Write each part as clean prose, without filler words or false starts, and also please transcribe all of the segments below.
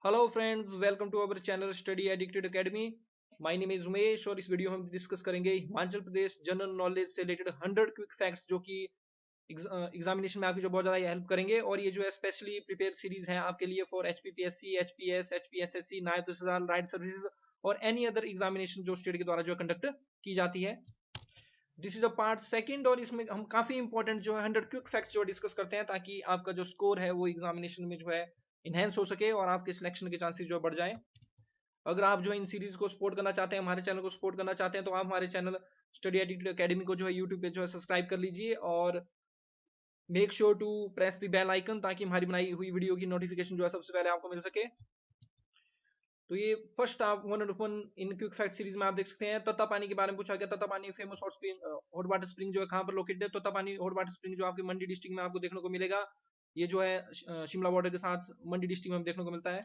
Hello friends, welcome to our channel study addicted academy. My name is Umesh और इस video में हम discuss करेंगे हिमाचल प्रदेश जनरल नॉलेज से रिलेटेड 100 क्विक फैक्ट्स जो कि एग्जामिनेशन में आपकी जो बहुत ज़्यादा हेल्प करेंगे। और ये जो है स्पेशली प्रिपेयर सीरीज है आपके लिए फॉर एचपीपीएससी, एचपीएस, एचपीएसएससी, नायब तहसीलदार, राइट सर्विसेज और एनी अदर एग्जामिनेशन जो स्टेट के द्वारा जो कंडक्ट की जाती है। This is a part second और इसमें हम काफी इंपॉर्टेंट जो है 100 क्विक फैक्ट्स जो डिस्कस करते हैं ताकि आपका जो स्कोर है वो एग्जामिनेशन में जो है इनहेंस हो सके और आपके सिलेक्शन के चांसेस जो बढ़ जाए। अगर आप जो है इन सीरीज को सपोर्ट करना चाहते हैं, हमारे चैनल को सपोर्ट करना चाहते हैं, तो आप हमारे चैनल स्टडी एडिक्टेड एकेडमी को जो है यूट्यूब पे जो है सब्सक्राइब कर लीजिए और make sure to press the bell icon ताकि हमारी बनाई हुई वीडियो की नोटिफिकेशन जो है सबसे पहले आपको मिल सके। तो ये फर्स्ट आप one of one in quick fact series में आप देख सकते हैं तत्ता पानी के बारे में पूछा गया। तत्ता पानी famous hot spring, hot water spring जो है कहाँ पर लोकेटेड है? तत्ता पानी हॉट वाटर स्प्रिंग जो आपके मंडी डिस्ट्रिक्ट में आपको देखने को मिलेगा। ये जो है शिमला बॉर्डर के साथ मंडी डिस्ट्रिक्ट में देखने को मिलता है।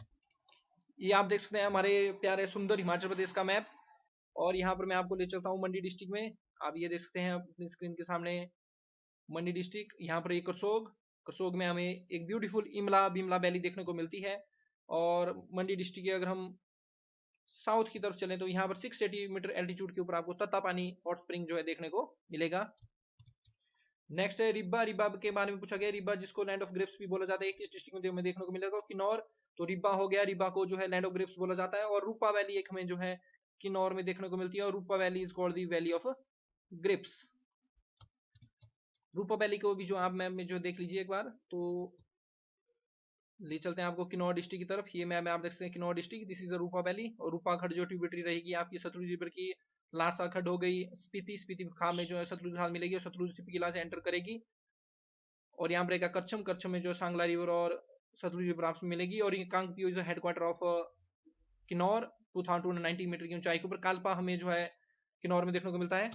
ये आप देख सकते हैं हमारे प्यारे सुंदर हिमाचल प्रदेश का मैप। और यहाँ पर मैं आपको ले चलता हूँ मंडी डिस्ट्रिक्ट में। आप ये देख सकते हैं अपनी स्क्रीन के सामने मंडी डिस्ट्रिक्ट। यहाँ पर एक करसोग, करसोग में हमें एक ब्यूटीफुल इमला बिमला वैली देखने को मिलती है। और मंडी डिस्ट्रिक्ट के अगर हम साउथ की तरफ चलें तो यहाँ पर 680 मीटर एल्टीट्यूड के ऊपर आपको तत्ता पानी हॉट स्प्रिंग जो है देखने को मिलेगा। नेक्स्ट है रिब्बा। रिब्बा के बारे में पूछा गया। रिब्बा जिसको लैंड ऑफ ग्रेप्स भी बोला जाता है, किस डिस्ट्रिक्ट में हमें देखने को मिलेगा? किन्नौर। तो रिब्बा हो गया, रिब्बा को जो है लैंड ऑफ ग्रेप्स बोला जाता है। और रूपा वैली एक हमें जो है किन्नौर में देखने को मिलती है और Rupa valley is called the valley of grapes. Rupa valley को भी जो आप मैप में जो देख लीजिए एक बार। तो ले चलते हैं आपको किन्नौर डिस्ट्रिक्ट की तरफ। ये मैप में आप देख सकते हैं Kinnaur district, this is a Rupa valley. और रूपा खड्ड जो ट्रिब्यूटरी रहेगी आपकी सतलुज रिवर की। लारसा खड्ड हो गई स्पीति, स्पीति खाल में जो है सतलुज खाल मिलेगी और सतलुज सिपकिला से एंटर करेगी। और यहाँ पर रहेगा करछम, करछम में जो सांगला रिवर और सतलुज रिवर आपको मिलेगी। और ये Reckong Peo is headquarter of Kinnaur 2290 meter की ऊंचाई के ऊपर। कालपा हमें जो है किन्नौर में देखने को मिलता है।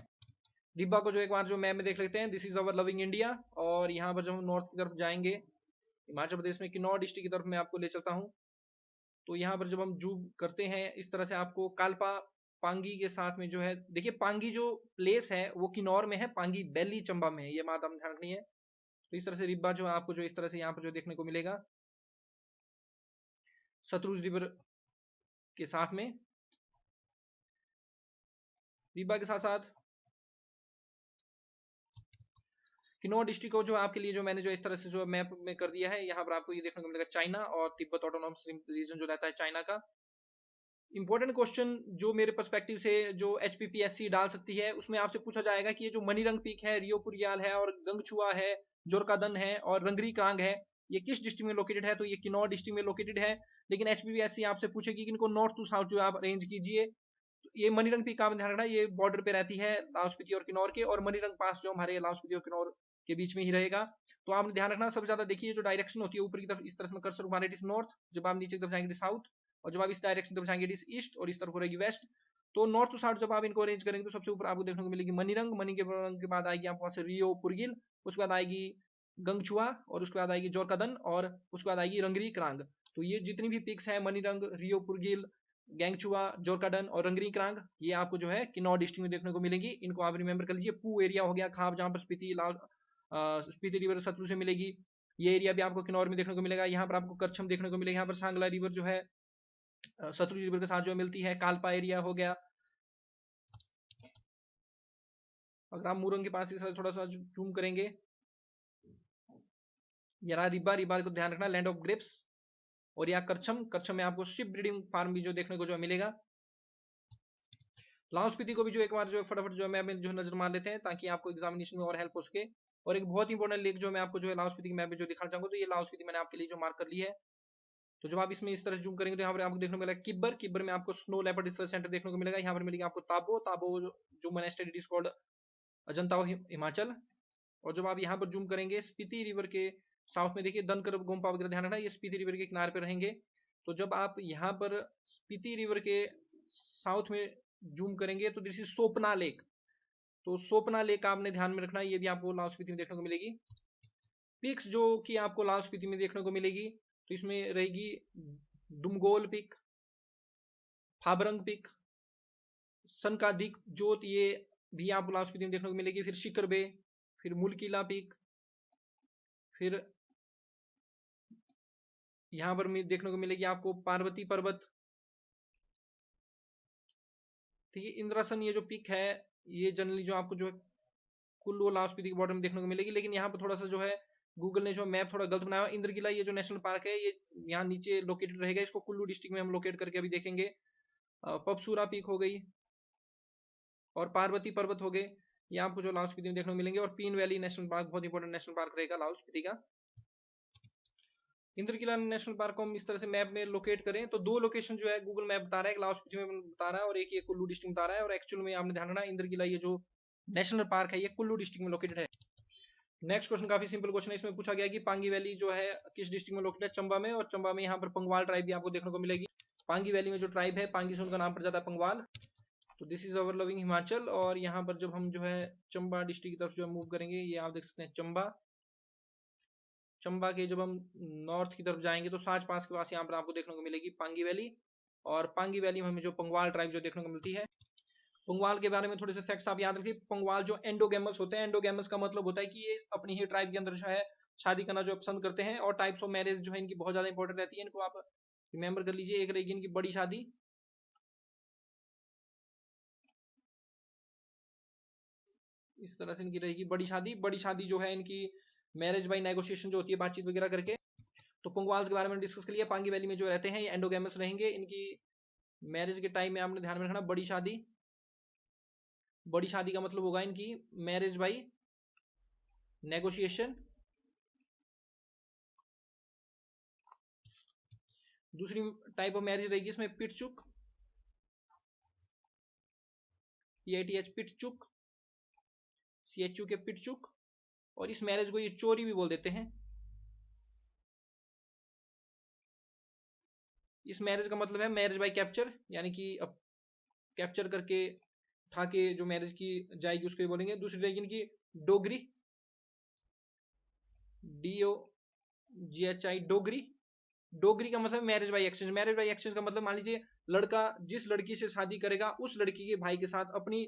डिब्बा को जो एक बार जो मैप में देख लेते हैं, this is our loving India. और यहाँ पर जब हम नॉर्थ की तरफ जाएंगे हिमाचल प्रदेश में किन्नौर डिस्ट्रिक्ट की तरफ मैं आपको ले चलता हूँ। तो यहाँ पर जब हम जूम करते हैं इस तरह से आपको कालपा पांगी के साथ में जो है, देखिए पांगी जो प्लेस है वो किन्नौर में है, पांगी वैली चंबा में है, ये बात हम ध्यान रखनी है। तो इस तरह से रिब्बा जो आपको जो इस तरह से यहाँ पर जो देखने को मिलेगा सतलुज रिवर के साथ में। रिब्बा के साथ साथ किन्नौर डिस्ट्रिक्ट को जो आपके लिए जो मैंने जो इस तरह से जो मैप में कर दिया है, यहाँ पर आपको ये देखने को मिलेगा चाइना और तिब्बत ऑटोनॉमस रीजन जो रहता है चाइना का। इंपॉर्टेंट क्वेश्चन जो मेरे पर्सपेक्टिव से जो एचपीपीएससी डाल सकती है उसमें आपसे पूछा जाएगा कि ये जो मनीरंग पीक है, रियो पुरियाल है और गंगछुआ है, जोरकादन है और रंगरी क्रांग है, ये किस डिस्ट्रिक्ट में लोकेटेड है? तो ये किन्नौर डिस्ट्रिक्ट में लोकेटेड है। लेकिन एचपीपीएससी आपसे पूछेगी कि इनको नॉर्थ टू साउथ जो आप अरेंज कीजिए। तो ये मनीरंग पीक का ध्यान रखना, ये बॉर्डर पे रहती है लाहौल स्पीति और किन्नौर के। और मनीरंग पास जो हमारे लाहौल स्पीति और किन्नौर के बीच में ही रहेगा। तो आपने ध्यान रखना सबसे ज्यादा देखिए जो डायरेक्शन होती है ऊपर की तरफ इस तरह से कर्सर घुमाना, इट इज नॉर्थ। जब आप नीचे की तरफ जाएंगे साउथ। और जब आप इस डायरेक्शन की तरफ जाएंगे इट इज ईस्ट और इस तरफ रहेगी वेस्ट। तो नॉर्थ टू साउथ जब आप इनको अरेंज करेंगे तो सबसे ऊपर आपको देखने को मिलेगी मनीरंग। मनी के बाद आएगी आपके पास रियो पुरगिल, उसके बाद आएगी गंगचुआ और उसके बाद आएगी जोरकदन और उसके बाद आएगी रंगरी क्रांग। तो ये जितनी भी पिक्स है मनीरंग, रियो पुरगिल, गैंगचुआ, जोरकाडन और रंगरी क्रांग, ये आपको जो है किन्नौर डिस्ट्रिक्ट में देखने को मिलेंगी। इनको आप रिमेंबर कर लीजिए। पू एरिया हो गया खाब जहाँ पर स्पीति स्पीति रिवर सतलुज से मिलेगी, ये एरिया भी आपको किन्नौर में देखने को मिलेगा। यहाँ पर आपको करछम देखने को मिलेगा, यहाँ पर सांगला रिवर जो है सतलुज रिवर के साथ जो मिलती है। कालपा एरिया हो गया। अगर आप मूरंग के पास के साथ थोड़ा सा जूम करेंगे, यहाँ रिब्बा, रिब्बा को ध्यान रखना लैंड ऑफ ग्रेप्स। और यहाँ करछम, करछम में आपको शिप ब्रीडिंग फार्म भी जो देखने को जो मिलेगा। लाहौल स्पीति को भी जो एक बार जो फटाफट जो मैप में जो नजर मार लेते हैं ताकि आपको एग्जामिनेशन में और हेल्प हो सके। और एक बहुत इंपॉर्टेंट लेक जो मैं आपको जो है लाहौल स्पीति की मैप में जो दिखाना चाहूंगा, तो ये लाहौल स्पीति मैंने आपके लिए जो मार्क कर ली है। तो जब आप इसमें इस तरह से जूम करेंगे तो यहाँ पर आपको देखने को मिलेगा किब्बर। किब्बर में आपको स्नो लेपर्ड रिसर्च सेंटर देखने को मिलेगा। यहाँ पर मिलेगा आपको ताबो, ताबो जो monastery, it is called Ajanta Himachal. और जब आप यहाँ पर जूम करेंगे स्पीति रिवर के साउथ में देखिए दनकर गोम्पा वगैरह, ध्यान रखना ये स्पीति रिवर के किनारे पर रहेंगे। तो जब आप यहाँ पर स्पीति रिवर के साउथ में जूम करेंगे तो दिस इज सोपना लेक। तो सोपना लेक आपने ध्यान में रखना, ये भी आपको लाहौल स्पीति में देखने को मिलेगी। पिक्स जो कि आपको लाहौल स्पीति में देखने को मिलेगी, तो इसमें रहेगी दुमगोल पिक, फाबरंग पिक, सनकादिक जोत, ये भी आपको लाहौल स्पीति में देखने को मिलेगी। फिर शिकर बे, फिर मुलकिला पिक, फिर यहाँ पर देखने को मिलेगी आपको पार्वती पर्वत। ठीक है, इंद्रासन ये जो पीक है, ये जनरली जो आपको जो है कुल्लू लाहौल स्पीति के बॉर्डर में देखने को मिलेगी। लेकिन यहाँ पर थोड़ा सा जो है गूगल ने जो मैप थोड़ा गलत बनाया। इंद्रकिला ये जो नेशनल पार्क है, ये यहाँ नीचे लोकेटेड रहेगा। इसको कुल्लू डिस्ट्रिक्ट में हम लोकेट करके अभी देखेंगे। पपसूरा पीक हो गई और पार्वती पर्वत हो गए, ये आपको जो लाहौल स्पीति में देखने को मिलेंगे। और पीन वैली नेशनल पार्क बहुत इंपॉर्टेंट नेशनल पार्क रहेगा लाहौल स्पीति का। इंद्रकिला नेशनल पार्क को हम इस तरह से मैप में लोकेट करें तो दो लोकेशन जो है गूगल मैप बता रहा है, एक लाहौल स्पीति में बता रहा है और एक ये कुल्लू डिस्ट्रिक्ट में बता रहा है। और एक्चुअल में आपने ध्यान रखना, इंद्रकिला ये जो नेशनल पार्क है ये कुल्लू डिस्ट्रिक्ट में लोकेटेड है। नेक्स्ट क्वेश्चन काफी सिंपल क्वेश्चन है। इसमें पूछा गया कि पांगी वैली जो है किस डिस्ट्रिक्ट में लोकेटेड है? चंबा में। और चंबा में यहाँ पर पंगवाल ट्राइब भी आपको देखने को मिलेगी। पांगी वैली में जो ट्राइब है, पांगी से उनका नाम पड़ जाता है पंगवाल। तो this is our loving Himachal. और यहाँ पर जब हम जो है चंबा डिस्ट्रिक्ट की तरफ जो है मूव करेंगे, ये आप देख सकते हैं चंबा। चंबा के जब हम नॉर्थ की तरफ जाएंगे तो साच पास के पास यहाँ पर आपको देखने को मिलेगी पांगी वैली। और पांगी वैली में हमें जो पंगवाल ट्राइब जो देखने को मिलती है। पंगवाल के बारे में थोड़े से फैक्ट्स आप याद रखिए। पंगवाल जो एंडोगेमस होते हैं, एंडोगेमस का मतलब होता है कि ये अपनी ही ट्राइब के अंदर जो है शादी करना जो पसंद करते हैं। और टाइप्स ऑफ मैरिज जो है इनकी बहुत ज्यादा इंपॉर्टेंट रहती है, इनको आप रिमेंबर कर लीजिए। एक रहेगी इनकी बड़ी शादी, इस तरह से इनकी रहेगी बड़ी शादी। बड़ी शादी जो है इनकी मैरिज बाई नेगोशिएशन जो होती है, बातचीत वगैरह करके। तो पंगवाल्स के बारे में डिस्कस कर लिया। पांगी वैली में जो रहते हैं ये एंडोगेमस रहेंगे। इनकी मैरिज के टाइम में आपने ध्यान में रखना बड़ी शादी। बड़ी शादी का मतलब होगा इनकी मैरिज बाई नेगोशिएशन। दूसरी टाइप ऑफ मैरिज रहेगी इसमें पिटचुक, PITH पिटचुक, CHU के पिटचुक। और इस मैरिज को ये चोरी भी बोल देते हैं। इस मैरिज का मतलब है मैरिज बाय कैप्चर, यानी कि अब कैप्चर करके उठा के जो मैरिज की जाएगी उसको बोलेंगे। दूसरी रहेगी इनकी डोगरी, DOGHI डोगरी। डोगरी का मतलब marriage by exchange. Marriage by exchange का मतलब मान लीजिए लड़का जिस लड़की से शादी करेगा उस लड़की के भाई के साथ अपनी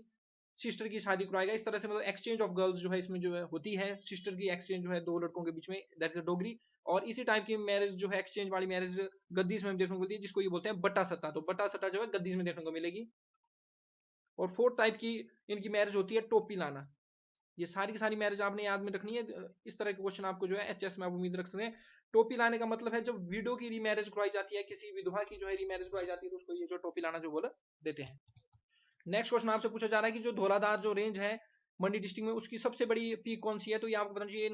सिस्टर की शादी कराएगा। इस तरह से मतलब एक्सचेंज ऑफ गर्ल्स जो है इसमें जो है होती है, सिस्टर की एक्सचेंज जो है दो लड़कों के बीच में, दैट इज डोगरी। और इसी टाइप की मैरिज जो है एक्सचेंज वाली मैरिज गद्दीज में देखने को मिलती है, जिसको ये बोलते हैं बट्टा सट्टा। तो बट्टा सट्टा जो है गद्दीज में देखने को मिलेगी। और फोर्थ टाइप की इनकी मैरिज होती है टोपी लाना। ये सारी की सारी मैरिज आपने याद में रखनी है। इस तरह के क्वेश्चन आपको जो है HS में आप उम्मीद रख सकते हैं। टोपी लाने का मतलब है जब विडो की रीमैरिज करवाई जाती है, किसी विधवा की जो है रीमैरिज करवाई जाती है, तो उसको ये जो टोपी लाना जो बोल देते हैं। नेक्स्ट क्वेश्चन आपसे पूछा जा रहा है कि जो धौलाधार जो रेंज है मंडी डिस्ट्रिक्ट में, उसकी सबसे बड़ी पीक कौन सी है? तो ये आपको बताना चाहिए।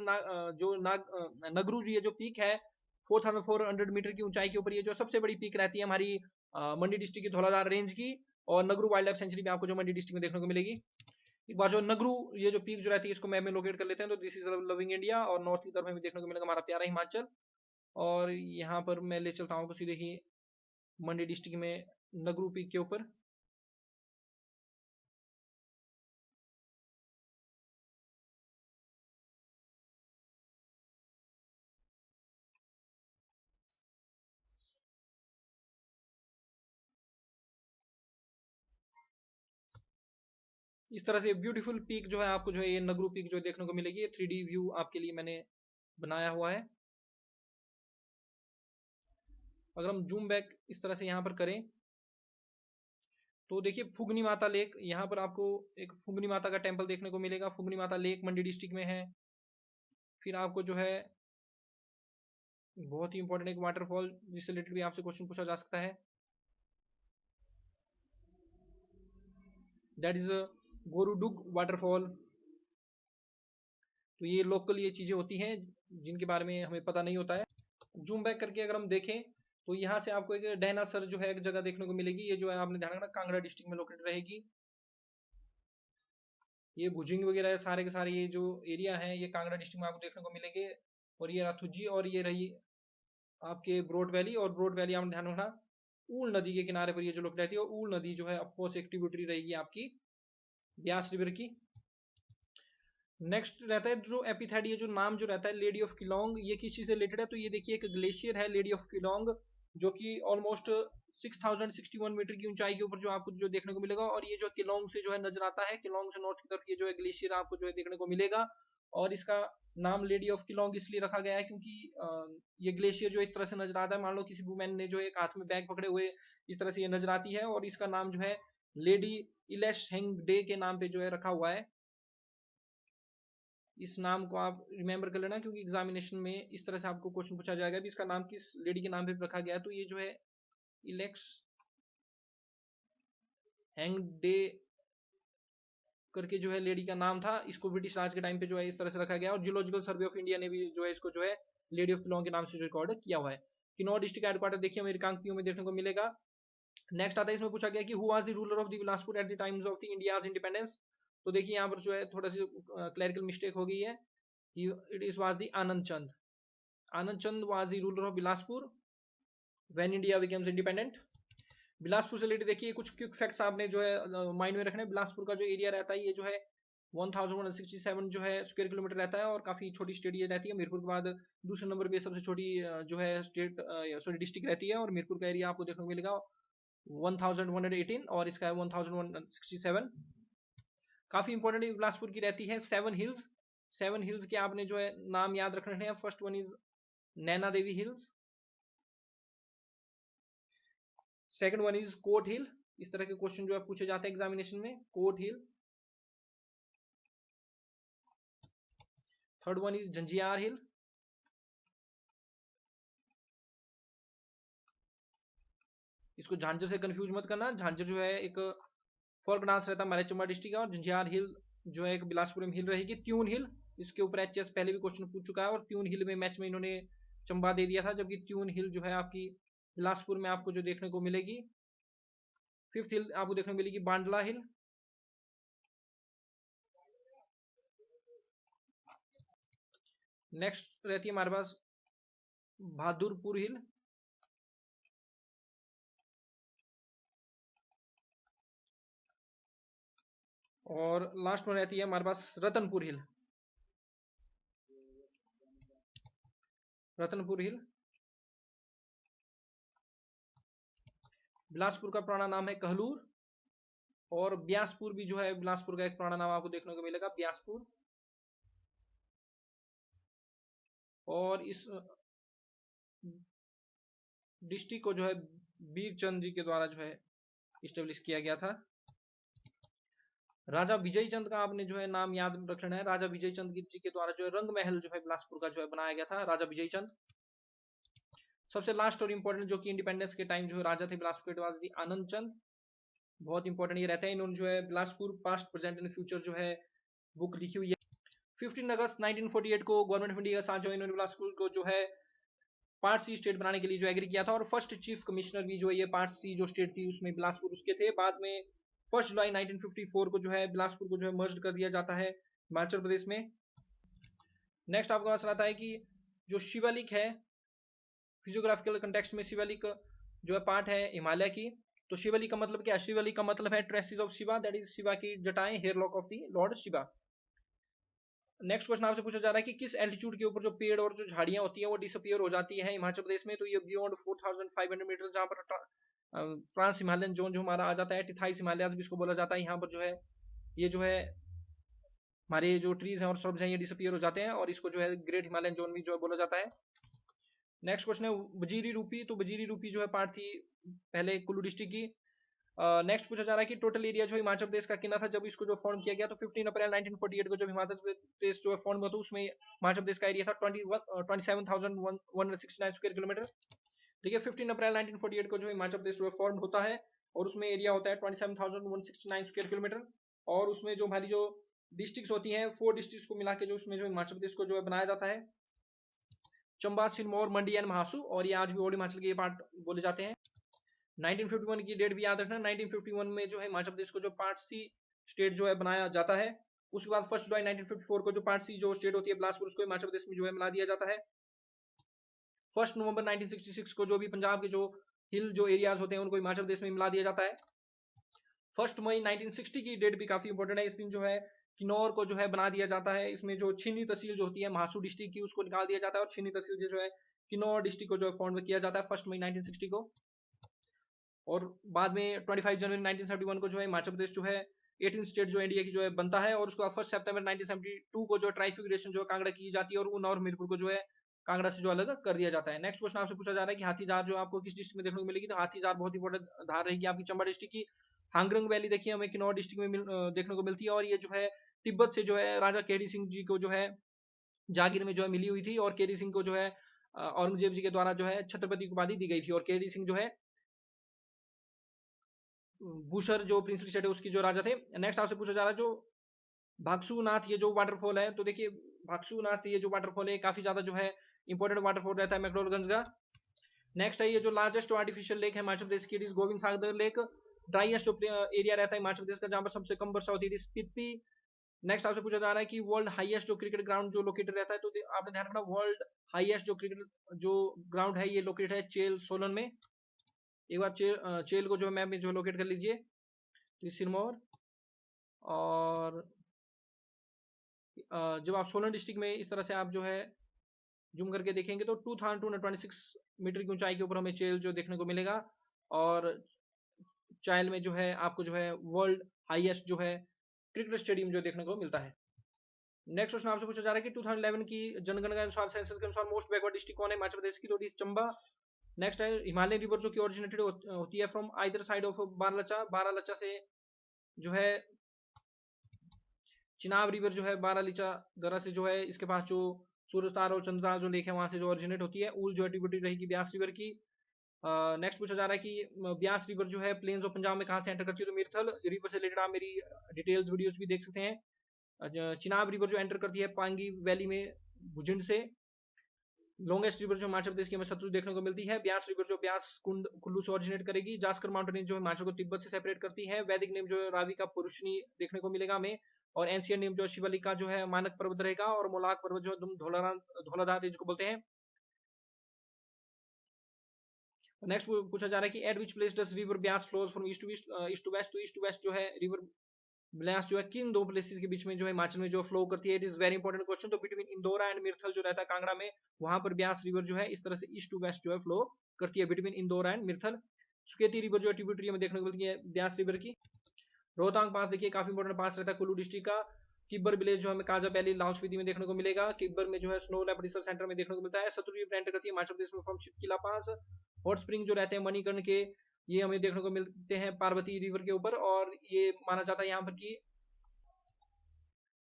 नगरू जी ये जो पीक है 4400 मीटर की ऊंचाई के ऊपर, ये जो सबसे बड़ी पीक रहती है हमारी मंडी डिस्ट्रिक्ट की धौलाधार रेंज की। और नगरू वाइल्ड लाइफ सेंचुरी में आपको जो मंडी डिस्ट्रिक्ट में देखने को मिलेगी। एक बार जो नगरू ये जो पीक जो रहती है इसको मैप में लोकेट कर लेते हैं। तो दिस इज लविंग इंडिया। और नॉर्थ की तरफ में देखने को मिलेगा हमारा प्यारा हिमाचल। और यहाँ पर मैं ले चलता हूँ सीधे ही मंडी डिस्ट्रिक्ट में नगरू पीक के ऊपर। इस तरह से ब्यूटीफुल पीक जो है आपको जो है ये नगरू पीक जो देखने को मिलेगी। ये 3D व्यू आपके लिए मैंने बनाया हुआ है। अगर हम जूम बैक इस तरह से यहाँ पर करें तो देखिए फुगनी माता लेक, यहाँ पर आपको एक फुगनी माता का टेम्पल देखने को मिलेगा। फुगनी माता लेक मंडी डिस्ट्रिक्ट में है। फिर आपको जो है बहुत ही इंपॉर्टेंट एक वाटरफॉल जिससे रिलेटेड भी आपसे क्वेश्चन पूछा जा सकता है, दैट इज गोरुडुग वाटरफॉल। तो ये लोकल ये चीजें होती हैं जिनके बारे में हमें पता नहीं होता है। जूम बैक करके अगर हम देखें तो यहाँ से आपको एक डायनासर जो है एक जगह देखने को मिलेगी। ये जो है आपने ध्यान रखना कांगड़ा डिस्ट्रिक्ट में लोकेटेड रहेगी। ये भुजिंग वगैरह सारे के सारे ये जो एरिया है ये कांगड़ा डिस्ट्रिक्ट में आपको देखने को मिलेंगे। और ये राथुजी और ये रही आपके ब्रोड वैली। और ब्रोड वैली आपने ध्यान रखना ऊल नदी के किनारे पर ये जो लोकेटेड रहती है। ऊल नदी जो है अफकोर्स एक ट्रिब्यूटरी रहेगी आपकी ब्यास रिवर की। नेक्स्ट रहता है जो एपिथेट, ये जो नाम जो रहता है लेडी ऑफ किलोंग, ये किस चीज से रिलेटेड है? तो ये देखिए एक ग्लेशियर है लेडी ऑफ किलोंग, जो कि ऑलमोस्ट 6061 मीटर की ऊंचाई के ऊपर जो आपको जो देखने को मिलेगा। और ये जो किलोंग से जो है नजर आता है, किलोंग से नॉर्थ की तरफ ये जो है ग्लेशियर आपको जो है देखने को मिलेगा। और इसका नाम लेडी ऑफ किलोंग इसलिए रखा गया है क्योंकि ये ग्लेशियर जो इस तरह से नजर आता है, मान लो किसी वुमेन ने जो एक हाथ में बैग पकड़े हुए इस तरह से ये नजर आती है, और इसका नाम जो है लेडी इलेश हेंग डे के नाम पे जो है रखा हुआ है। इस नाम को आप रिमेंबर कर लेना, क्योंकि एग्जामिनेशन में इस तरह से आपको क्वेश्चन पूछा जाएगा भी इसका नाम किस लेडी के नाम पे रखा गया है। तो ये जो है इलेक्स हैंग डे करके जो है लेडी का नाम था, इसको ब्रिटिश राज के टाइम पे जो है इस तरह से रखा गया, और जियोलॉजिकल सर्वे ऑफ इंडिया ने भी जो है इसको जो है लेडी ऑफ किलोंग के नाम से रिकॉर्ड किया हुआ है। किन्नौर डिस्ट्रिक्ट हेडक्वार्टर देखिए हमें रिकांगपिओ में देखने को मिलेगा। नेक्स्ट आता है, इसमें पूछा गया कि who was the ruler of the Bilaspur at the times of the India's independence. तो देखिए यहाँ पर जो है थोड़ा सी क्लरिकल मिस्टेक हो गई है, it is was the Anand Chand. Anand Chand was the ruler of Bilaspur when India becomes independent. Bilaspur से रिलेटेड देखिए कुछ क्विक फैक्ट्स आपने जो है माइंड में रखने। बिलासपुर का जो एरिया रहता है ये जो है 1167 जो है स्क्वायर किलोमीटर रहता है, और काफी छोटी स्टेट ये रहती है। मीरपुर के बाद दूसरे नंबर पे सबसे छोटी जो है स्टेट सॉरी डिस्ट्रिक्ट रहती है, और मीरपुर का एरिया आपको देखने को मिलेगा 1118 और इसका है 1167। काफी इंपॉर्टेंट बिलासपुर की रहती है सेवन हिल्स। सेवन हिल्स के आपने जो है नाम याद रखने हैं। First one is Naina Devi hills, second one is Kot hill. इस तरह के क्वेश्चन जो है पूछे जाते हैं एग्जामिनेशन में, Kot hill. Third one is Jhanjiar hill. इसको झांझर से कंफ्यूज मत करना, झांझर जो है एक फोर्क डांस रहता है हमारे चंबा डिस्ट्रिक्ट का, और झंझियार हिल जो है एक बिलासपुर में हिल रहेगी। त्यून हिल, इसके ऊपर एचएस पहले भी क्वेश्चन पूछ चुका है, और त्यून हिल में मैच में इन्होंने चंबा दे दिया था, जबकि त्यून हिल जो है आपकी बिलासपुर में आपको जो देखने को मिलेगी। फिफ्थ हिल आपको देखने को मिलेगी बांडला हिल। नेक्स्ट रहती है हमारे पास बहादुरपुर हिल। और लास्ट में रहती है हमारे पास रतनपुर हिल। रतनपुर हिल बिलासपुर का पुराना नाम है कहलूर, और ब्यासपुर भी जो है बिलासपुर का एक पुराना नाम आपको देखने को मिलेगा, ब्यासपुर। और इस डिस्ट्रिक्ट को जो है बीरचंद जी के द्वारा जो है इस्टेब्लिश किया गया था। राजा विजय चंद का आपने जो है नाम याद रखना है। राजा विजय चंद जी के द्वारा जो है रंग महल जो है बिलासपुर का जो है बनाया गया था, राजा विजय चंद। सबसे लास्ट और इंपॉर्टेंट जो कि इंडिपेंडेंस के टाइम जो है राजा थे बिलासपुर के, वाज दी आनंद चंद। बहुत इंपॉर्टेंट ये रहता है, इन्होंने जो है Bilaspur past present and future जो है बुक लिखी हुई है। 15 अगस्त 1948 को गवर्नमेंट ऑफ इंडिया के साथ जो इन्होंने बिलासपुर को जो है पार्ट सी स्टेट बनाने के लिए जो एग्री किया था, और फर्स्ट चीफ कमिश्नर भी जो है ये पार्ट सी जो स्टेट थी उसमें बिलासपुर उसके थे। बाद में 1 जुलाई 1954 को जो है बिलासपुर को जो है मर्ज कर दिया जाता है हिमाचल प्रदेश में। नेक्स्ट आपको पता चलाता है कि जो शिवालिक है, फिजियोग्राफिकल कंटेक्स्ट में शिवालिक जो है पार्ट है हिमालय की। तो शिवालिक का मतलब क्या है? शिवालिक का मतलब है tresses of Shiva, that is Shiva की जटाएं, hair lock of the lord Shiva. Next question आपसे पूछा जा रहा है कि किस एल्टीट्यूड के ऊपर जो पेड़ और जो झाड़ियां होती हैं वो डिसअपियर हो जाती है हिमाचल प्रदेश में। तो ये बियॉन्ड 4500 मीटर, जहां पर ट्रांस हिमालयन जोन जो हमारा आ जाता है, टिथाइस हिमालयाज भी इसको बोला जाता है। यहाँ पर जो है ये जो है हमारे जो ट्रीज हैं और श्रब्स हैं ये डिसअपियर हो जाते हैं, और इसको जो है ग्रेट हिमालयन जोन भी जो है बोला जाता है। नेक्स्ट क्वेश्चन है वजीरी रूपी। तो वजीरी रूपी जो है पार्ट थी पहले कुल्लू डिस्ट्रिक्ट की। नेक्स्ट पूछा जा रहा है कि टोटल एरिया जो हिमाचल प्रदेश का कितना था जब इसको जो फॉर्म किया गया। तो 15 अप्रैल 1948 को जब हिमाचल प्रदेश जो है फॉर्म हुआ, तो उसमें हिमाचल प्रदेश का एरिया था 27,169 स्क्वायर किलोमीटर। देखिए 15 अप्रैल 1948 को जो हिमाचल प्रदेश जो है फॉर्म होता है, और उसमें एरिया होता है 27,169 स्क्वायर किलोमीटर। और उसमें जो हमारी जो डिस्ट्रिक्ट होती हैं 4 डिस्ट्रिक्ट को मिला के जो उसमें जो हिमाचल प्रदेश को जो है बनाया जाता है, चंबा, सिरमौर, मंडी एंड महासू, और ये आज भी ओल्ड हिमाचल के ये पार्ट बोले जाते हैं। 1951 की डेट भी याद रखना। 1951 में जो है हिमाचल प्रदेश को जो पार्ट सी स्टेट जो है बनाया जाता है। उसके बाद 1 जुलाई 1954 को जो पार्ट सी जो स्टेट होती है बिलासपुर, उसको हिमाचल प्रदेश में जो है मिला दिया जाता है। 1 नवंबर 1966 को जो भी पंजाब के जो हिल जो एरियाज होते हैं उनको हिमाचल प्रदेश में मिला दिया जाता है। 1 मई 1960 की डेट भी काफी इंपॉर्टेंट है। इस दिन जो है किन्नौर को जो है बना दिया जाता है। इसमें जो छिन्नी तहसील जो होती है महासू डिस्ट्रिक्ट की, उसको निकाल दिया जाता है, और छिन्नी तहसील जो है किन्नौर डिस्ट्रिक्ट को जो है फॉर्म किया जाता है 1 मई 1960 को। और बाद में 25 जनवरी 1971 को जो है हिमाचल प्रदेश जो है 18 स्टेट जो इंडिया की जो है बनता है, और उसको 1 सितंबर 1972 को जो ट्राइफिगरेशन जो कांगड़ा की जाती है और उन्नाव और मीरपुर को जो है कांगड़ा से जो अलग कर दिया जाता है। नेक्स्ट क्वेश्चन आपसे पूछा जा रहा है कि हाथीदार जो आपको किस डिस्ट्रिक्ट में देखने को मिलेगी, तो हाथीदार बहुत इंपॉर्टेंट धार रहेगी आपकी चंबा डिस्ट्रिक्ट की। हांगरंग वैली देखिए हमें किन्नौर डिस्ट्रिक्ट में देखने को मिलती है, और ये जो है तिब्बत से जो है राजा केडी सिंह जी को जो है जागीर में जो है मिली हुई थी, और केडी सिंह को जो है औरंगजेब जी के द्वारा जो है छत्रपति की उपाधि दी गई थी, और केडी सिंह जो है बूशर जो प्रिंसली सेट है उसकी जो राजा थे। नेक्स्ट आपसे पूछा जा रहा है जो भागसूनाथ ये जो वाटरफॉल है, तो देखिए भागसूनाथ ये जो वाटरफॉल है काफी ज्यादा जो है इंपॉर्टेंट वाटरफॉल रहता है मैक्लोडगंज का। नेक्स्ट है ये जो लार्जेस्ट आर्टिफिशियल लेक है हिमाचल प्रदेश की, गोविंद सागर लेक। ड्राइएस्ट एरिया रहता है हिमाचल प्रदेश का, जहां पर सबसे कम वर्षा होती है, स्पीति। नेक्स्ट आपसे पूछा जा रहा है कि वर्ल्ड हाईएस्ट जो क्रिकेट ग्राउंड जो लोकेटेड रहता है, तो आपने ध्यान रखना वर्ल्ड हाईएस्ट जो क्रिकेट जो ग्राउंड है ये लोकेटेड है चेल सोलन में। एक बार चेल को जो मैप में जो लोकेट कर लीजिए, तो सिरमौर। और जब आप सोलन डिस्ट्रिक्ट में इस तरह से आप जो है जूम करके देखेंगे तो 2226 मीटर की ऊंचाई के ऊपर हमें चेल जो देखने को मिलेगा, और चाइल में जो है आपको जो है वर्ल्ड हाईएस्ट जो है क्रिकेट स्टेडियम जो देखने को मिलता है। नेक्स्ट क्वेश्चन आपसे पूछा जा रहा है कि 2011 की जनगणना के अनुसार सेंसस के अनुसार मोस्ट बैकवर्ड डिस्ट्रिक्ट कौन है हिमाचल प्रदेश की, तो इट इज चंबा। नेक्स्ट है हिमालयन रिवर जो कि ओरिजिनेटेड होती है from either side of Baralacha, Baralacha से जो है चिनाब रिवर जो है बारालीचा दरा से जो है इसके पास जो सूरजतार और चंद्रतार जो लेक है वहां से जो ओरिजिनेट होती है। ऊल जो ट्रिब्यूटरी रहेगी ब्यास रिवर की। नेक्स्ट पूछा जा रहा है कि ब्यास रिवर जो है प्लेन्स ऑफ पंजाब में कहां से एंटर करती है, तो मिर्थल रिवर से रिलेटेड आप मेरी डिटेल्स वीडियोस भी देख सकते हैं। चिनाब रिवर जो एंटर करती है पांगी वैली में भुजिंड से। लॉन्गेस्ट रिवर जो हिमाचल प्रदेश की हमें सतलुज देखने को मिलती है। ब्यास रिवर जो ब्यास कुंड कुल्लू से ओरिजिनेट करेगी। जास्कर माउंटेन जो हिमाचल को तिब्बत से सेपरेट करती है। वैदिक नेम जो रावी का पुरुषनी देखने को मिलेगा हमें, और एनसीएन नेम जो शिवालिक का जो है मानक पर्वत रहेगा, और मोलाक पर्वत जो धौलाधार रेंज को बोलते हैं। नेक्स्ट पूछा जा रहा है कि at which place does river Beas flows from east to east, east to west, तो ईस्ट टू वेस्ट जो है रिवर ब्यास जो है किन दो प्लेसेस के बीच में जो है हिमाचल में जो फ्लो करती है, it is very important question. तो बिटवीन इंदौरा एंड मिर्थल जो रहता है कांगड़ा में, वहां पर ब्यास रिवर जो है इस तरह से ईस्ट टू वेस्ट जो है फ्लो करती है between Indora and Mirthal. Suketi river जो है ट्रिब्यूटरी में देखने को मिलती है ब्यास रिवर की। रोहतांग पास देखिए काफी इंपॉर्टेंट पास रहता है कुल्लू डिस्ट्रिक्ट का। किब्बर विलेज जो हमें काजा वैली लाहौल स्पीति में देखने को मिलेगा। किब्बर में जो है स्नो लैब रिसर्च सेंटर में देखने को मिलता है। सतलुज रिवर एंटर करती है हिमाचल प्रदेश में from Shipki La pass. Hot spring जो रहते हैं मणिकर्ण के, ये हमें देखने को मिलते हैं पार्वती रिवर के ऊपर, और ये माना जाता है यहाँ पर की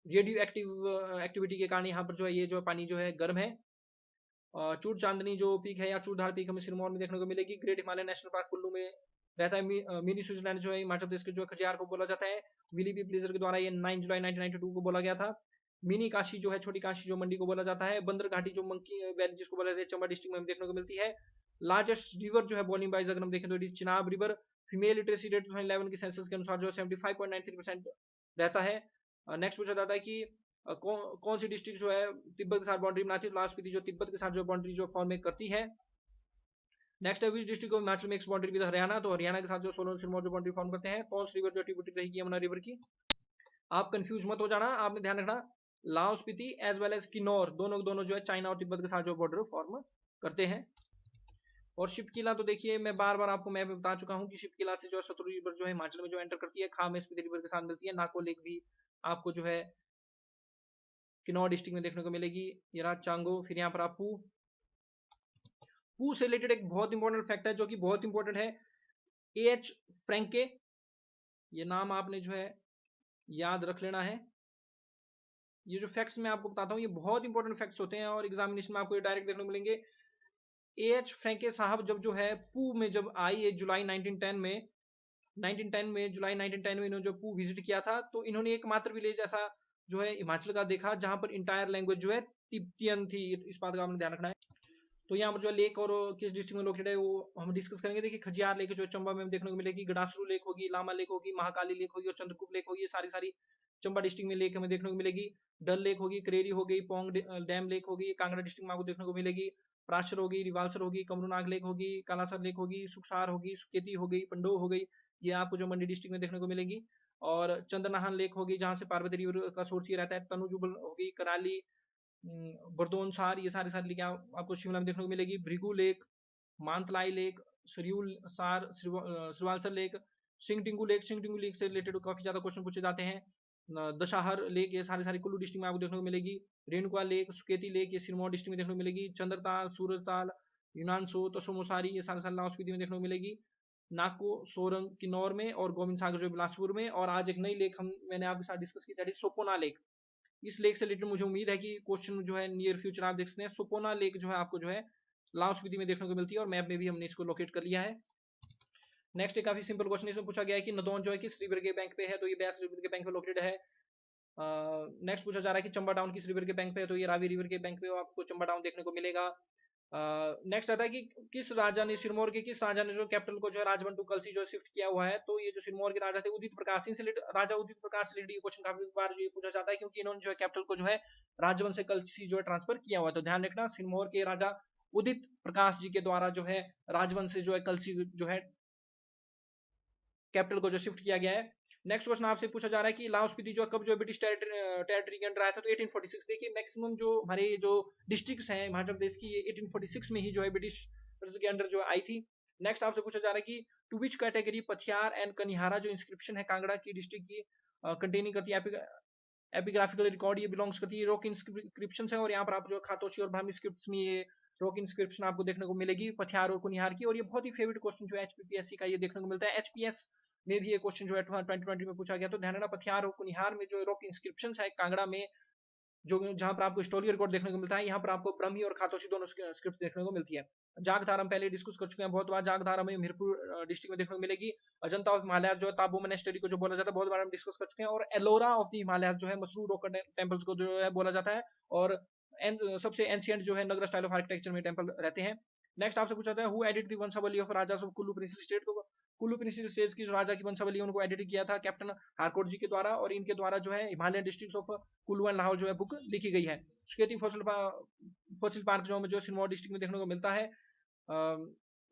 रेडियो एक्टिव एक्टिविटी के कारण यहाँ पर जो है ये जो पानी जो है गर्म है। चूड़ चांदनी जो पीक है या चूड़धार पीक हमें सिरमौर में देखने को मिलेगी। Great Himalaya national park Kullu में रहता है। मिनी स्विट्जरलैंड जो है हिमाचल प्रदेश के जो खजियार को बोला जाता है। विलीपी प्लेजर के द्वारा ये 9 जुलाई 1992 को बोला गया था। मिनी काशी जो है छोटी काशी जो मंडी को बोला जाता है। बंदर घाटी जो मंकी वैली जिसको बोला जाता है चंबा डिस्ट्रिक्ट में हमें देखने को मिलती है। लार्जेस्ट रिवर जो है बॉलिंग बाइज अगर हम देखें तो Chenab river. Female literacy rate 2011 के सेंसस के अनुसार जो 75.93% रहता है। नेक्स्ट पूछा जाता है कि कौन सी डिस्ट्रिक्ट जो है तिब्बत के साथ बाउंड्री बनाती है, लाहौल स्पीति जो तिब्बत के साथ जो बाउंड्री जो फॉर्म करती है। नेक्स्ट है विच डिस्ट्रिक्ट ऑफ हिमाचल में बाउंड्री विद हरियाणा, तो हरियाणा के साथ जो सोलन सिरमौर जो बाउंड्री फॉर्म करते हैं। टॉन्स रिवर जो ट्रिब्यूटरी रहेगी यमुना रिवर की। आप कंफ्यूज मत हो जाना, आपने ध्यान रखना Lahaul Spiti as well as Kinnaur दोनों जो है चाइना और तिब्बत के साथ जो बॉर्डर फॉर्म करते हैं। और शिपकिला तो देखिए मैं बार बार आपको मैं बता चुका हूँ कि शिपकिला से जो सतलुज रिवर जो है हिमाचल में जो एंटर करती है, खाम स्पीति रिवर के साथ मिलती है। नाको लेक भी आपको जो है किन्नौर डिस्ट्रिक्ट में देखने को मिलेगी। ये रहा चांगो। फिर यहाँ पर आप पू से रिलेटेड एक बहुत इंपॉर्टेंट फैक्ट है जो कि बहुत इंपॉर्टेंट है। एच फ्रैंके, ये नाम आपने जो है याद रख लेना है। ये जो फैक्ट्स मैं आपको बताता हूँ ये बहुत इंपॉर्टेंट फैक्ट्स होते हैं, और एग्जामिनेशन में आपको ये डायरेक्ट देखने को मिलेंगे। एच फ्रैंके साहब जब जो है पू में जब आई है जुलाई 1910 में, 1910 में जुलाई 1910 में इन्होंने जो पू विजिट किया था, तो इन्होंने एकमात्र विलेज ऐसा जो है हिमाचल का देखा जहां पर इंटायर लैंग्वेज जो है तिब्बतियन थी। इस बात का आपने ध्यान रखना है। तो यहाँ पर जो लेक और किस डिस्ट्रिक्ट में लोकेटेड है वो हम डिस्कस करेंगे। देखिए खजियार लेक जो चंबा में देखने को मिलेगी। गडासरू लेक होगी, लामा लेक होगी, महाकाली लेक होगी और चंद्रकूप लेक होगी। ये सारी सारी चंबा डिस्ट्रिक्ट में लेक हमें देखने को मिलेगी। डल लेक होगी, करेरी हो गई, पोंग डैम लेक होगी, कांगड़ा डिस्ट्रिक्ट में आपको देखने को मिलेगी। प्राशर होगी, रिवाल्सर होगी, कमरूनाग लेक होगी, कालासर लेक होगी, सुखसार होगी, सुकेती हो गई, पंडो हो गई, ये आपको जो मंडी डिस्ट्रिक्ट में देखने को मिलेगी। और चंद्रनाहन लेक होगी जहाँ से पार्वती रिवर का सोर्स ये रहता है। तनुजुबल होगी, कराली, बरदोन सार, ये सारी सारी लेक आपको शिमला में देखने को मिलेगी। भृगु लेक, मानतलाई लेक, सरयूल सार, श्रीवालसर लेक, सिंगटिंगू लेक से रिलेटेड काफी ज्यादा क्वेश्चन पूछे जाते हैं। दशाहर लेक, ये सारे कुल्लू डिस्ट्रिक्ट में आपको देखने को मिलेगी। रेणुका लेक, सुकेती लेक, ये सिरमौर डिस्ट्रिक्ट में देखने को मिलेगी। चंद्रताल, सूरजताल, यूनानसो, तसोमुसारी, ये सारे लाहौल स्पीति में देखने को मिलेगी। नाको सोरंग किन्नौर में, और गोविंद सागर जो बिलासपुर में। और आज एक नई लेक मैंने आपके साथ डिस्कस की, दैट इज सोपोना लेक। इस लेक से रिलेटेड मुझे उम्मीद है कि क्वेश्चन जो है नियर फ्यूचर आप देख सकते हैं। सोपोना लेक जो है आपको जो है लाहौल स्पीति में देखने को मिलती है, और मैप में भी हमने इसको लोकेट कर लिया है। नेक्स्ट एक काफी सिंपल क्वेश्चन इसमें पूछा गया है कि नदौन जो है किस रिवर के बैंक पे है, तो ये ब्यास रिवर के बैंक पे लोकेटेड है। नेक्स्ट पूछा जा रहा है कि चंबा टाउन किस रिवर के बैंक पे है, तो ये रावी रिवर के बैंक पे आपको चंबा टाउन देखने को मिलेगा। नेक्स्ट आता है कि किस राजा ने, सिरमौर के किस राजा ने जो कैपिटल को जो है राजबंटू कलसी जो शिफ्ट किया हुआ है, तो ये जो सिरमौर के राजा थे उदित प्रकाश सिंह से राजा उदित प्रकाश से रिलेटेड क्वेश्चन काफी बार ये पूछा जाता है, क्योंकि इन्होंने जो है कैपिटल को जो है राजवंश से कलसी जो है ट्रांसफर किया हुआ है। तो ध्यान रखना, सिरमौर के राजा उदित प्रकाश जी के द्वारा जो है राजवंश से जो है कलसी जो है कैपिटल को जो शिफ्ट किया गया है। नेक्स्ट क्वेश्चन आपसे पूछा जा रहा है कि लाहौल स्पीति जो कब जो ब्रिटिश टेरिटरी के अंडर आया था, तो 1846। देखिए मैक्सिमम जो हमारे जो डिस्ट्रिक्ट्स हैं हिमाचल प्रदेश की, ये 1846 में ही जो है ब्रिटिश के अंडर जो आई थी। नेक्स्ट आपसे पूछा जा रहा है कि टू विच कैटेगरी पथियार एंड कनिहारा जो इंस्क्रिप्शन है कांगड़ा की डिस्ट्रिक्ट की कंटेनिंग करती है एपिग्राफिकल रिकॉर्ड, ये बिलोंग्स करती है रॉक इंस्क्रिप्शन है। और यहाँ पर आप जो खातोशी और ब्राह्मी स्क्रिप्ट्स में ये रॉक इंस्क्रिप्शन आपको देखने को मिलेगी पथियार और कुनिहार की। और ये बहुत ही फेवरेट क्वेश्चन जो है एचपीपीएससी का ये देखने को मिलता है। एचपीएस में भी ये क्वेश्चन जो है 2020 में पूछा गया। तो ध्यान रखना, पथियार और कुनिहार में जो रॉक इंस्क्रिप्शन है कांगड़ा में, जो जहां पर आपको हिस्टोरिकल रिकॉर्ड देखने को मिलता है, यहाँ पर आपको ब्रह्मी और खातोशी दोनों स्क्रिप्ट देखने को मिलती है। जागधार हम पहले डिस्कस कर चुके हैं बहुत बार, जागधार हमें मीरपुर डिस्ट्रिक्ट में देखने को मिलेगी। अजंता ऑफ हिमालय जो है ताबो मोनेस्ट्री को जो बोला जाता है, बहुत बार हम डिस्कस कर चुके हैं। और एलोरा ऑफ द हिमालय जो है मसरूर रॉक टेम्पल्स को जो है बोला जाता है। और सबसे एंशिएंट जो है नगर स्टाइल ऑफ आर्किटेक्चर में टेम्पल रहते हैं। नेक्स्ट आपसे पूछा जाता है हु एडिट द वंशावली of Raja of Kullu princely state, तो कुल्लू प्रिंसली स्टेट की जो राजा की वंशावली उनको एडिट किया था कैप्टन हारकोट जी के द्वारा, और इनके द्वारा जो है Himalayan districts of Kullu and Lahaul जो है बुक लिखी गई है। सुकेती फॉसिल पार्क जो सिरमौर डिस्ट्रिक्ट में देखने को मिलता है।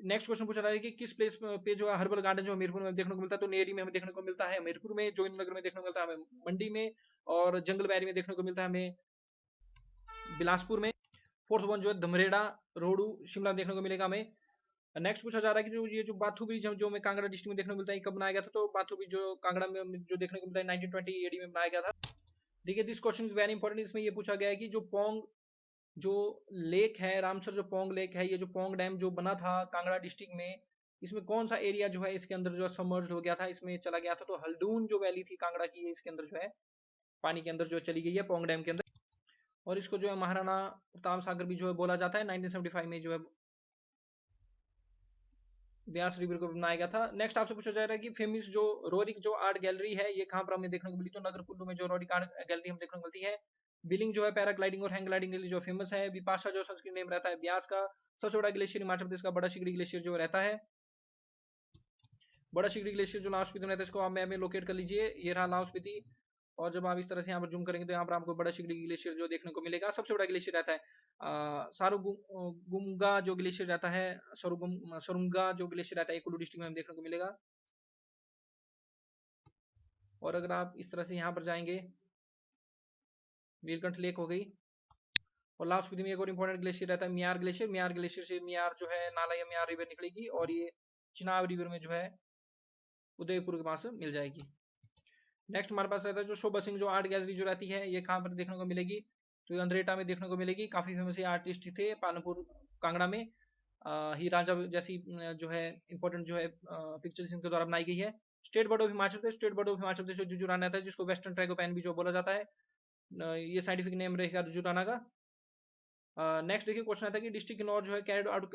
नेक्स्ट क्वेश्चन पूछा रहा है कि किस प्लेस पे जो है हर्बल गार्डन जो हमीरपुर में देखने को मिलता है, तो नेरी में हमें देखने को मिलता है हमीरपुर में, जोगिंद्रनगर में देखने को मिलता है हमें मंडी में, और जंगल बैरी में देखने को मिलता है हमें बिलासपुर में। फोर्थ वन जो है धमरेड़ा रोडू शिमला देखने को मिलेगा हमें। नेक्स्ट पूछा जा रहा है कि जो बाथू ब्रिज जो में कांगड़ा डिस्ट्रिक्ट में देखने को मिलता है कब बनाया गया था, तो बाथू ब्रिज जो कांगड़ा में जो देखने को मिलता है 1920 एडी में बनाया गया था। देखिए this question is very important. इसमें ये पूछा गया है कि जो पोंग जो लेक है, रामसर जो पोंग लेक है, ये जो पोंग डैम जो बना था कांगड़ा डिस्ट्रिक्ट में, इसमें कौन सा एरिया जो है इसके अंदर जो है सबमर्ज हो गया था, इसमें चला गया था, तो हल्दून जो वैली थी कांगड़ा की, इसके अंदर जो है पानी के अंदर जो चली गई है पोंग डैम के अंदर। और इसको जो है महाराणा प्रताप सागर भी जो है बोला जाता है। 1975 में जो है ब्यास रिवर को बनाया गया था। नेक्स्ट आपसे पूछा जा रहा है कि फेमस जो रोरिक जो आर्ट गैलरी है ये कहाँ पर हमें देखने को मिली, तो नगर कुल्लू में जो रोरिक आर्ट गैलरी हमें देखने को मिलती है। बिलिंग जो है पैराग्लाइडिंग और हैंग ग्लाइडिंग के लिए जो फेमस है। विपाशा जो संस्कृत नेम रहता है ब्यास का। सबसे बड़ा ग्लेशियर हिमाचल प्रदेश का बड़ा शिगड़ी ग्लेशियर जो रहता है। बड़ा शिगड़ी ग्लेशियर जो लाहौल स्पीति में रहता है, इसको आप मैप में लोकेट कर लीजिए, ये रहा लाहौल स्पीति। और जब आप इस तरह से यहाँ पर जूम करेंगे तो यहाँ पर आपको बड़ा शिगड़ी ग्लेशियर जो देखने को मिलेगा। सबसे बड़ा ग्लेशियर रहता है सारुगुंगा जो ग्लेशियर रहता है, सरुंगा जो ग्लेशियर रहता है, कुल्लू डिस्ट्रिक्ट में हम देखने को मिलेगा। और अगर आप इस तरह से यहाँ पर जाएंगे, नीलकंठ लेक हो गई। और लास्ट स्पीति में एक और इंपॉर्टेंट ग्लेशियर रहता है मियार ग्लेशियर। मियार ग्लेशियर से मियार जो है नाला या मियार रिवर निकलेगी, और ये चिनाब रिवर में जो है उदयपुर के पास मिल जाएगी। नेक्स्ट हमारे पास रहता है जो शोभा सिंह जो आर्ट गैलरी जो रहती है, ये कहाँ पर देखने को मिलेगी, तो अंद्रेटा में देखने को मिलेगी। काफी फेमस ये आर्टिस्ट थे पालनपुर कांगड़ा में। ही राजा जैसी जो है इंपॉर्टेंट जो है पिक्चर्स इनके द्वारा बनाई गई है। State bird of Himachal Pradesh, state bird of Himachal Pradesh Jujurana रहता है, जिसको वेस्टर्न ट्रैगोपैन भी जो बोला जाता है। ये साइंटिफिक नेम रहेगा जुजुराना का। नेक्स्ट देखिए क्वेश्चन आता है कि डिस्ट्रिक्ट किन्नौर जो है कैरिड आउट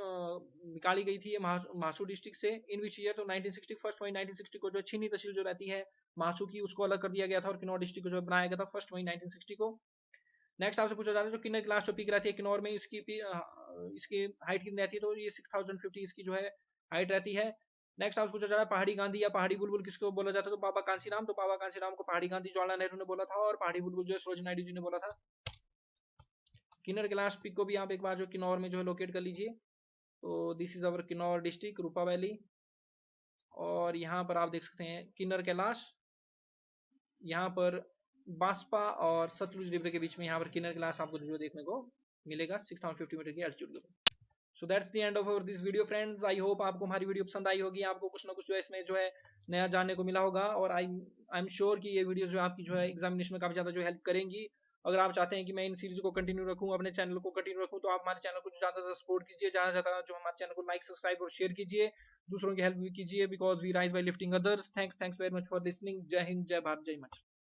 निकाली गई थी मासू डिस्ट्रिक्ट से इन विच ईयर, तो 1960 1 मई 1960 को जो छीनी तहसील जो रहती है मासू की, उसको अलग कर दिया गया था और किन्नौर डिस्ट्रिक्ट को जो बनाया गया था 1 मई 1960 को। नेक्स्ट आपसे पूछा जा रहा है जो किन्नर क्लास जो पीक रहती है किन्नौर में, इसकी हाइट कितनी रहती है, तो ये 6050 इसकी जो है हाइट रहती है। नेक्स्ट आपसे पूछा जा रहा है पहाड़ी गांधी या पहाड़ी बुलबुल किसको बोला जाता है, तो बाबा कांसीराम। तो बाबा कांसीराम को पहाड़ी गांधी जवाहरलाल नेहरू ने बोला था, और पहाड़ी बुलबुल जो है सरोजिनी नायडू जी ने बोला था। किन्नर कैलाश पीक को भी आप एक बार जो किन्नौर में जो है लोकेट कर लीजिए। तो this is our Kinnaur district Rupa valley, और यहाँ पर आप देख सकते हैं किन्नर कैलाश। यहाँ पर बास्पा और सतलुज रिवर के बीच में यहाँ पर किन्नर कैलाश आपको जो देखने को मिलेगा 6050 मीटर की एल्टीट्यूड के ऊपर। So that's the end of our this video friends. I hope आपको हमारी वीडियो पसंद आई होगी, आपको कुछ ना कुछ जो है इसमें जो है नया जानने को मिला होगा, और आई एम श्योर कि ये वीडियो जो है आपकी जो है एग्जामिनेशन में काफी ज्यादा जो हेल्प करेंगी। अगर आप चाहते हैं कि मैं इन सीरीज को कंटिन्यू रखूं, अपने चैनल को कंटिन्यू रखूं, तो आप हमारे चैनल को ज्यादा ज्यादा सपोर्ट कीजिए, ज्यादा ज्यादा जो हमारे चैनल को लाइक, सब्सक्राइब और शेयर कीजिए, दूसरों की हेल्प भी कीजिए, because we rise by lifting others. Thanks very much for listening. जय हिंद, जय भारत, जय हिमाचल।